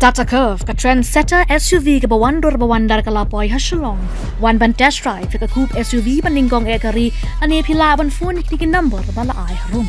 Tata Curve ka trendsetter SUV ka bawandar kalapoy hasulong. Wan ban test drive ka coupe SUV paninggong ekari ani pila ban phone ni number bala ay harum.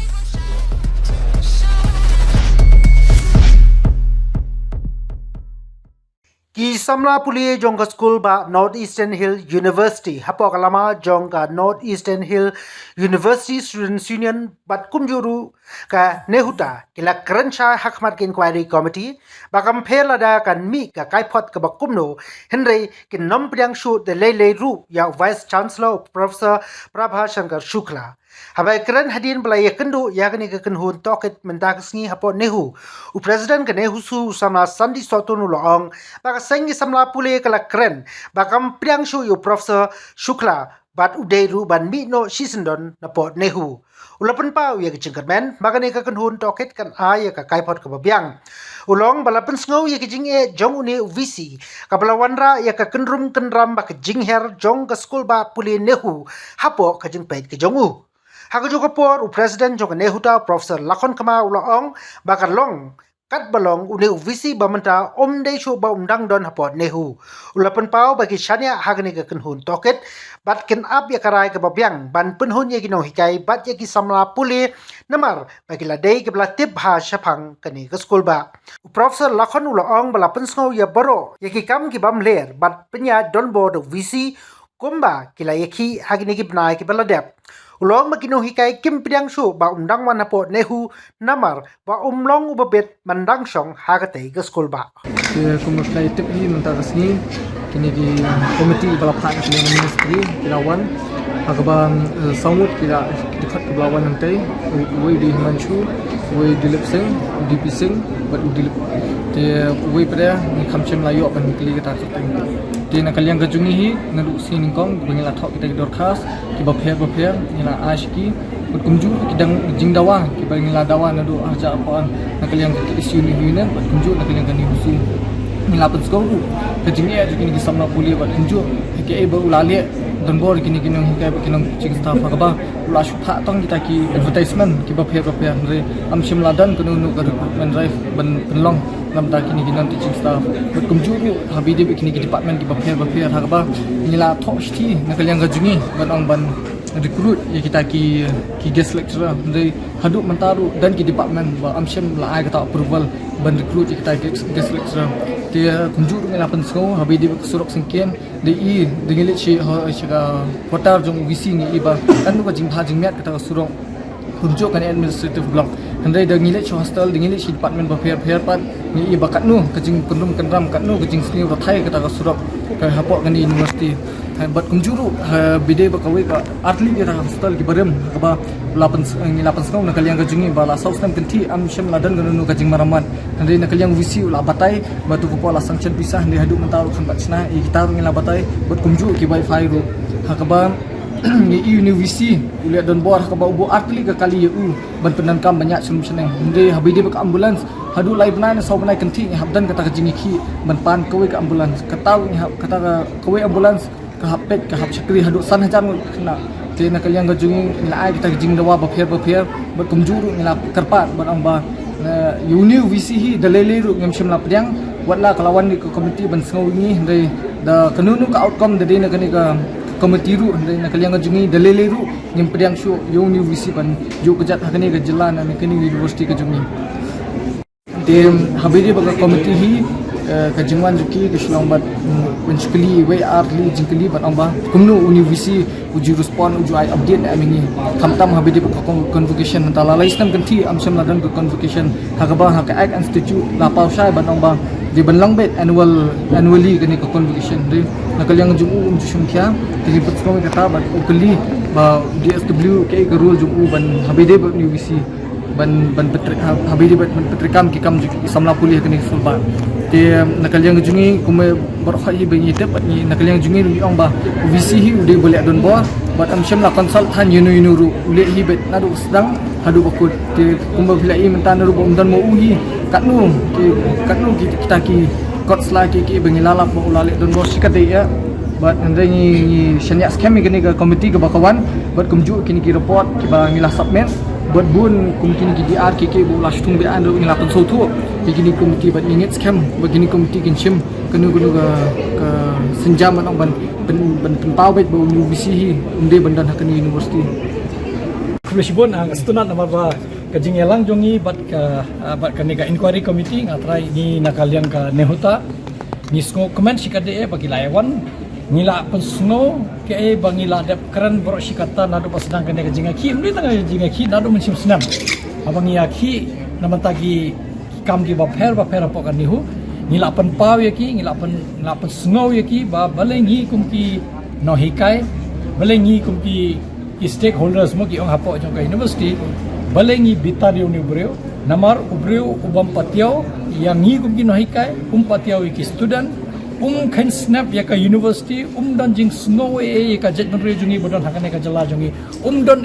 Ki samla pulie jongka school ba Northeastern Hill University hapo kalama jongka Northeastern Hill University Students Union bat kumjuru ka nehuta kila kerencha hakmat inquiry committee bakam pelada kan mi ka kaipot ka bakumno Henry kin nom priang shoot the lele ru ya Vice Chancellor Professor Prabha Shankar Shukla. Habai keren hadin belai kendo yakni ke kenhun toket mendaksni hapo nehu u president ke nehu su sama Sandi Sotonu loong baka sengi samla pule kala keren bakam priang shu yu Professor Shukla bat udairu ban mi no shisendon na pot nehu ulapan pau ya kecingkat men baka ne ke kenhun toket kan ya ka kaipot ke babiang ulong balapan sngau ya kejing jong uni visi kabalawanra ya ka kenrum kenram baka jingher jong ke school ba pule nehu hapo kajing pait ke jongu Haga juga por u president jong nehuta Professor Lakon Kama Ulaong bakar long kat balong uni visi bamenta omde shu ba undang don hapot nehu ulapan pau bagi shania haga ne kenhun toket bat ken up ya karai ke babyang ban penhun ya gino hikai bat ya ki samla puli namar bagi ladai ke belatip ha syapang kani ke school ba Professor Lakon Ulaong balapan sngau ya baro ya ki kam ki bam ler bat penya don board visi kumba kila yaki haga ne ki bnai ki beladep Ulong magino hikai kim priang shu ba undang wan hapo nehu namar ba umlong ubabet mandang syong hagatay ke school ba. Kumulai tip hi mentar sini kini di komiti balapan kini ministry kilawan agabang samut kila dekat ke belawan nanti wei di Himanshu wei di Lipsing DP Sing bat dilip te wei pada ni kamchem layu apan kili kita di nakaliang gajungi hi nadu siningkong bangila thok kita dorkas ki bapher nila ashki kumju kidang jingdawa ki bangila dawa nadu aja apaan nakaliang isu ni hunan kumju nakaliang kani husu nila penskong kejingi aja kini kisamna puli bat kumju ki ba ulali dan bor kini hikai kinong cing staff akaba ula shupha tong kita ki advertisement ki bapher re amshim ladan kunu ka recruitment drive ban penlong lam ta kini teaching staff but kumju mi habi de kini department ki bapher hakaba nila thok sti nakaliang gajungi ban recruit ya kita ki guest lecturer dari haduk mentaru dan ki department ba amshim la ai kata approval ban recruit ya kita guest lecturer dia kumju nila pensau habi de surok singkian de i dengilit shi ha hotar jong visi ni iba kan ko jing pha jing met kata surok kumju kan administrative block handai da ngilet hostel dingile shi department ba fair pat ni bakat nu kejing pendum kenram kat nu kejing sni ro thai kata surok ka hapok kan university bat kumjuru bide ba kawai ka atli dia hostel ki barem ba lapan sengau nakaliang kejingi bala south nam kenti am sham ladan ganu kejing maraman handai nakaliang visi ula batai batu ko la sanction pisah ni haduk mentaru kan bachna kita ngila batai bat kumju ki wifi ro hakaba ni university uliat don bor ka bau atli ka kali u ban penankam banyak solution ndi habide ka ambulance hadu lai bana na saw banai kenti habdan kata kajingi ki ban pan kawai ka ambulance katau ni kata kawai ambulance ka hapet ka hap chakri hadu san hajar kena te na kaliang gajungi nila ai kita jing dawa bapher bat kumjuru nila karpat ban amba university hi dalele ru ngam shimla priang wala kalawan ni komiti ban sngau ni ndai da kanunu ka outcome de na kani ka komiti ru na kaliang jungi dalele ru ngim priang shu university ban ju kejat hakani ga jila na kani university ka jungi de habiri ba komiti hi ka jingwan juki ke shilong bat penskeli we arli jingkeli ban amba kumnu university uji respond uji ai update amini kamtam habiri ba convocation antala laistam ganti amsam ladan ko convocation hakaba hak act institute la pausai ban amba di benlang bet annually kani ko convocation de nakaliang jumu shumkhya ti putsko kata ban ukli ba DSW ke rule jumu ban habide ba university ban habide ban petrikam ki kam samla pulih kani sulba te nakaliang jungi kume berkhahi bengi tep ni nakaliang jungi ni ong ba visi hi ude boleh adon bo bat amsham la consult han yunu ru ule hi bet nadu sedang hadu bakut te kumba bilai mentan ru bomdan mo uhi katnu ki kita ki kot sla ki bengi lalap mo ulale don bo sikate ya bat andai ni shanya scam ni ka komiti ka bakawan bat kumju kini ki report ki ba ngila submit buat bun komiti ni di ar keke bu las tung be an do ngila pen so tu begini komiti bat ninget scam begini komiti kin sim kenu ke senjam an ban ben pau bet bu university unde bandan hakani university Komisi ang student nama ba kajing elang jongi bat ka nega inquiry committee ngatrai ni nakaliang ka nehuta ni sko comment sikade bagi layawan ngila pensno ke bangila dep keren bro sikata nadu pasdang ka nega jinga ki mri tanga jinga ki nadu mensim senam abang ya ki namantagi kam ki ba pher apa kan nihu ngila pen paw ya ki ngila pen sngo ya ki ba balengi kum ki no hikai balengi kum ki stakeholders mo ki ong hapo jong ka university balengi bitario ni breu namar ubreu ubam patiao yang ngi kum ki no hikai patiao ki student kan snap ya ka university dan jing snow ka jet ban re jungi bodon hakane ka jala jungi don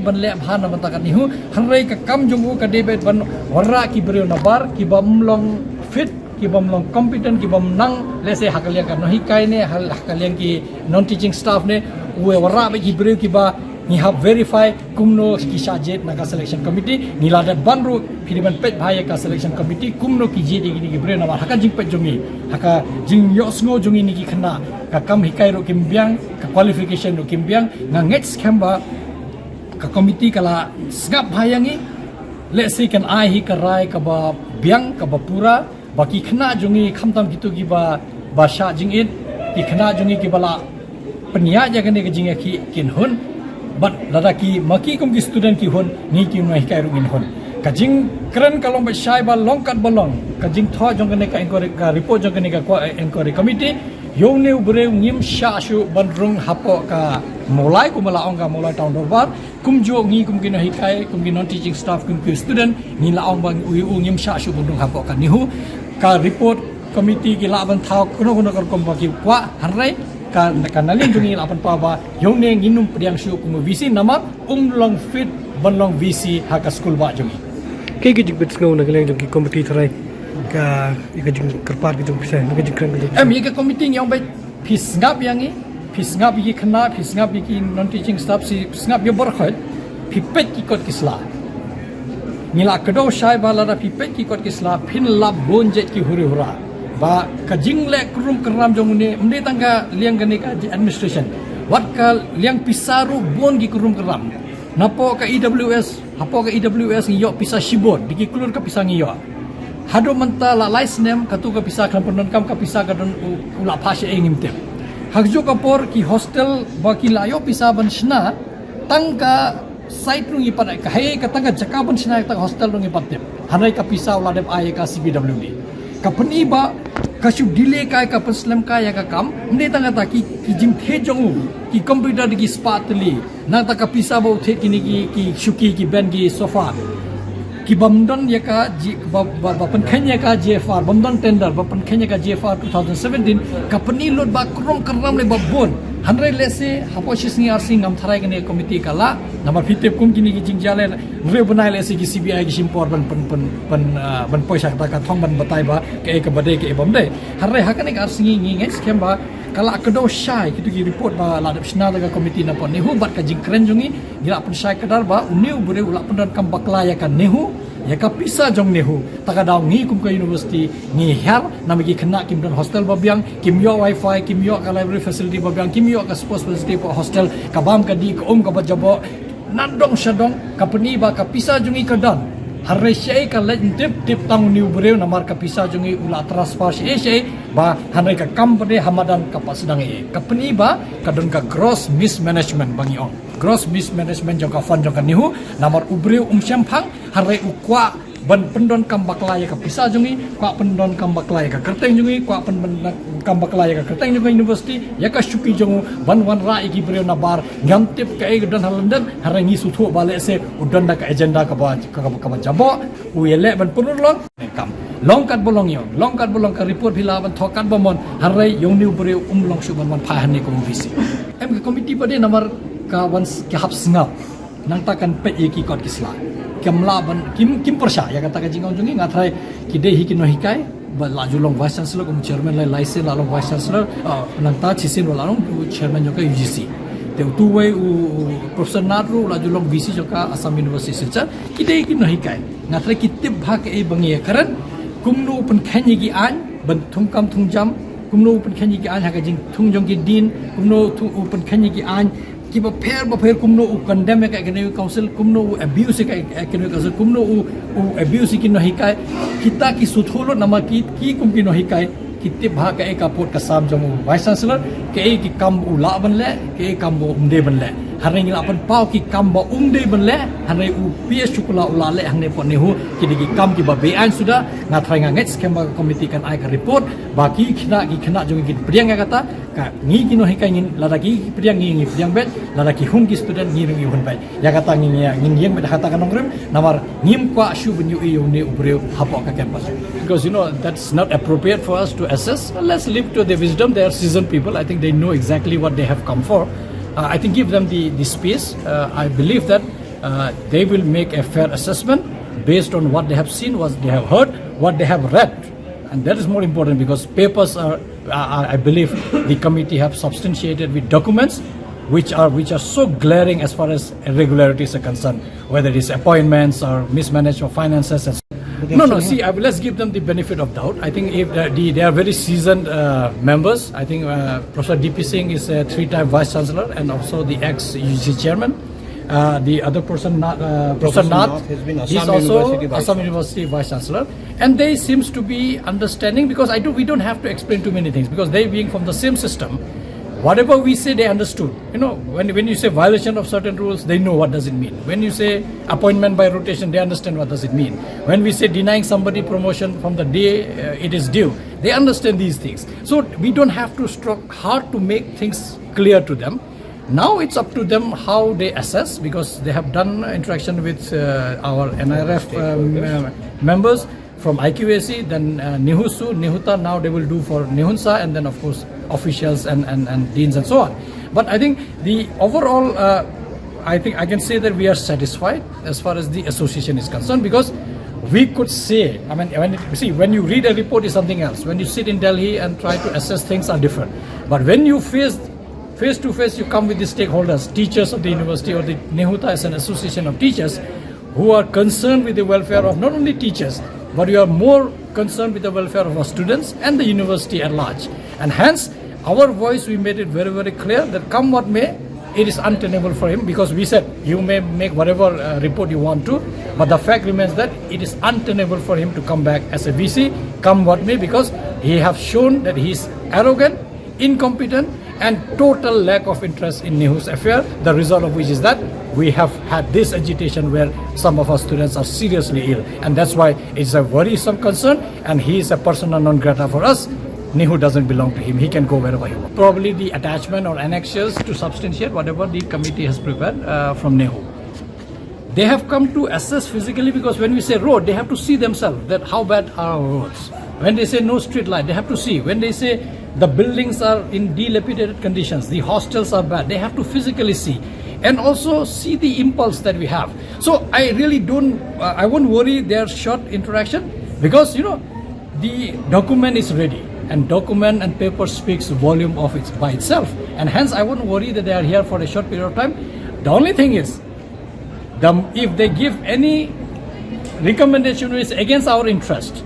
ban le bhana matakan nihu hanrei ka kam jungu ka debet ban warra ki breu nabar ki bamlong fit ki bamlong competent ki bam nang lese hakaliang ka no hikai ne hakaliang ki non teaching staff ne we warra be ki breu ki ba ni have verify kumno ki sajet naga selection committee ni ladat banru piriban pet bhaya ka selection committee kumno ki jedi gini ki bre nama haka jing pet jongi haka jing yosngo jongi ni ki khna ka kam hikai ro kimbyang ka qualification ro kimbyang nga ngets khamba ka committee kala sgap bhayangi let's say kan ai hi ka rai ka ba byang ka ba pura baki khna jongi khamtam gitu ki ba basha jing it ki khna jongi ki bala penya ja gane ka jing ki kin hun but ladaki maki kum ki student ki hon ni ki no hikai rungin hon kajing keren kalong ba shai ba longkat balong kajing tho jong ne ka inquiry ka report jong ne ka inquiry committee yo ne bre ngim sha shu bandrung hapo ka mulai ku mala ong ka mulai tahun dorbar kum jo ngi kum ki no hikai kum ki non teaching staff kum ki student ni la ong bang u ngim sha shu bandrung hapo ka nihu ka report committee ki la ban thau kuno kar kom ba ki kwa harai kanalin jungi lapan pawa yung ne nginum priang shu kumu visi nama long fit banlong visi haka school ba jungi ke jing bet ngau na galeng jong ki komiti tharai ka jing kerpat ki jong bisa na jing krang ki ye ka committee yang bai phis ngap yangi phis ngap ki khna phis ngap ki non teaching staff si ngap ye borkhot phipet ki kot kisla ngila kedo shai bala da phipet ki kot kisla phin lab bonjet ki huri hura ba kajing le krum keram jong ne mde tangga liang gane ka administration wat ka liang pisaru bon gi krum keram napo ka EWS hapo ka EWS ngiyo pisa shibon diki klur ka pisa ngiyo hado menta la license ka tu ka pisa kan pendon kam ka pisa ka don ula phashe engimte hagjo ka por ki hostel ba ki layo pisa ban shna tangka site rungi pada ka he ka tangga jaka ban shna ta hostel rungi patte hanai ka pisa ula dep ai ka CBWD kapani ba kasih delay kai ka penslam kai ka kam ne tanga ta ki jing the jong ki computer di spatli na ta ka pisa bo the ki shuki ki ben ki sofa ki bamdon ya ka bapan khanya ka JFR bamdon tender bapan khanya ka JFR 2017 kapani lot ba krong karam le babon hanrai lese hapo shisni arsi ngam tharai gane committee kala nama fitep kum kini ki jingjale re banai lese ki CBI ki simpor ban poisa ta ka thong ban batai ba ke badai ke bamde hanrai hakane arsi ngi ngi scam ba kala kedo shai kitu ki report ba ladap shna daga committee na pon nehu bat ka jingkren jungi gila pun shai kadar ba uniu bure ula pun dan kam bakla ya kan nehu ya ka pisa jong nehu taka daw ngi kum ka university ngi her namagi khna kim don hostel babyang kim yo wifi kim yo ka library facility babyang kim yo ka sports facility po hostel ka bam ka di ka ka bajabo nandong shadong company ba ka pisa jungi ka dan harre shei ka lentip tip tang new breu namar ka pisa jungi ula transfer shei ba hanai ka company hamadan ka pasdang company ba ka don ka gross mismanagement bangi ong gross mismanagement jong ka fund jong ka nihu namar ubreu syamphang harre ukwa ban pendon kambak laya ka pisa jungi kwa pendon kambak laya ka kerteng jungi kwa pendon kambak laya ka kerteng jungi university ya ka syuki jongu ban wan ra igi breu na bar ngantip ka e dan halandan harangi suthu bale se udan da ka agenda ka ba jabo uyele ban punur long kam longkat bolong ka report bila ban thokat bomon harai yongniu breu long shuban ban pha hanne ko visi em ka committee pade namar ka wan ki hap sngap nang takan pe ki kot kisla kamla ban kim persya ya kata ka jingong jungi ngathai ki de hi ki no hikai ba laju long vice chancellor ko chairman lai laise la long vice chancellor nang ta chisin la long chairman joka UGC Teu tuway Profesor Nadru la julong visi joka Assam University silcha kidai ki no hikai ngatre kitib bhak e bangi karan kumnu pen khanyi gi an ban thungkam thungjam kumnu pen khanyi gi an ha jing thungjong gi din kumnu pen khanyi gi an ki ba pher kumnu condemn ka academic council kumnu abuse ka academic council kumnu abuse ki no hikai kita ki sutholo nama ki kum ki no hikai kitib bhak e ka pot ka sam jamu vice chancellor ke ki kam ula ban le ke kam bo umde ban le hareng la pan pau ki kam bo umde ban le hanai PS chukula ula le hangne pon nehu ki digi kam ki ba be an sudah na thranga nget scam committee kan ai ka report ba ki khna jong ki priang kata ka ngi ki no hikai ngin la ki priang ngi priang bet la ki hun ki student ngi ngi hun bai ya kata ngi yang bet kata kan ngrem namar ngim kwa shu ben yu ne ubreu hapok ka campus because that's not appropriate for us to assess. Let's leave to their wisdom. They are seasoned people. I think they know exactly what they have come for. I think give them the space. I believe that they will make a fair assessment based on what they have seen, what they have heard, what they have read. And that is more important because papers are I believe the committee have substantiated with documents which are so glaring as far as irregularities are concerned, whether it is appointments or mismanagement of finances. No. See, let's give them the benefit of doubt. I think if they are very seasoned members. I think Professor D.P. Singh is a 3-time vice chancellor and also the ex-UGC chairman. The other person, Professor Nath, he's also Assam University vice chancellor, and they seems to be understanding because we don't have to explain too many things because they being from the same system. Whatever we say, they understood. When you say violation of certain rules, they know what does it mean. When you say appointment by rotation, they understand what does it mean. When we say denying somebody promotion from the day it is due, they understand these things. So we don't have to strike hard to make things clear to them. Now it's up to them how they assess because they have done interaction with our NRF members from IQAC, then Nihusu, Nihuta, now they will do for Nihunsa, and then of course officials and deans and so on. But I think the overall, I think I can say that we are satisfied as far as the association is concerned because we could say, when you read a report is something else. When you sit in Delhi and try to assess things are different. But when you face to face, you come with the stakeholders, teachers of the university or the Nihuta as an association of teachers who are concerned with the welfare of not only teachers, but we are more concerned with the welfare of our students and the university at large. And hence, our voice, we made it very, very clear that come what may, it is untenable for him because we said you may make whatever report you want to, but the fact remains that it is untenable for him to come back as a VC, come what may, because he have shown that he is arrogant, incompetent, and total lack of interest in Nehu's affair, the result of which is that we have had this agitation where some of our students are seriously ill. And that's why it's a worrisome concern, and he is a persona non grata for us. Nehu doesn't belong to him. He can go wherever he wants. Probably the attachment or annexures to substantiate whatever the committee has prepared from Nehu. They have come to assess physically because when we say road, they have to see themselves that how bad are our roads. When they say no street light, they have to see. When they say the buildings are in dilapidated conditions, the hostels are bad, they have to physically see. And also see the impulse that we have. So I really I won't worry their short interaction because, the document is ready. And document and paper speaks volume of it by itself. And hence I wouldn't worry that they are here for a short period of time. The only thing is, if they give any recommendation which is against our interest,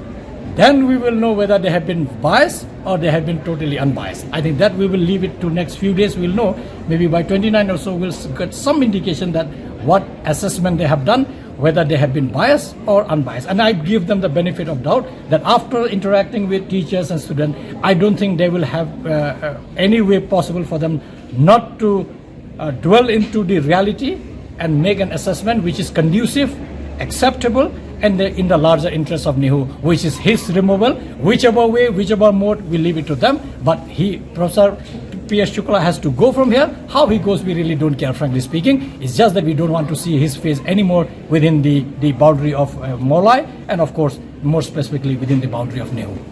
then we will know whether they have been biased or they have been totally unbiased. I think that we will leave it to next few days. We'll know. Maybe by 29 or so, we'll get some indication that what assessment they have done, whether they have been biased or unbiased. And I give them the benefit of doubt that after interacting with teachers and students, I don't think they will have any way possible for them not to dwell into the reality and make an assessment which is conducive, acceptable, and in the larger interest of Nehu, which is his removal. Whichever way, whichever mode, we leave it to them. But Professor P.S. Shukla has to go from here. How he goes, we really don't care, frankly speaking. It's just that we don't want to see his face anymore within the boundary of Molai, and of course, more specifically within the boundary of Nehu.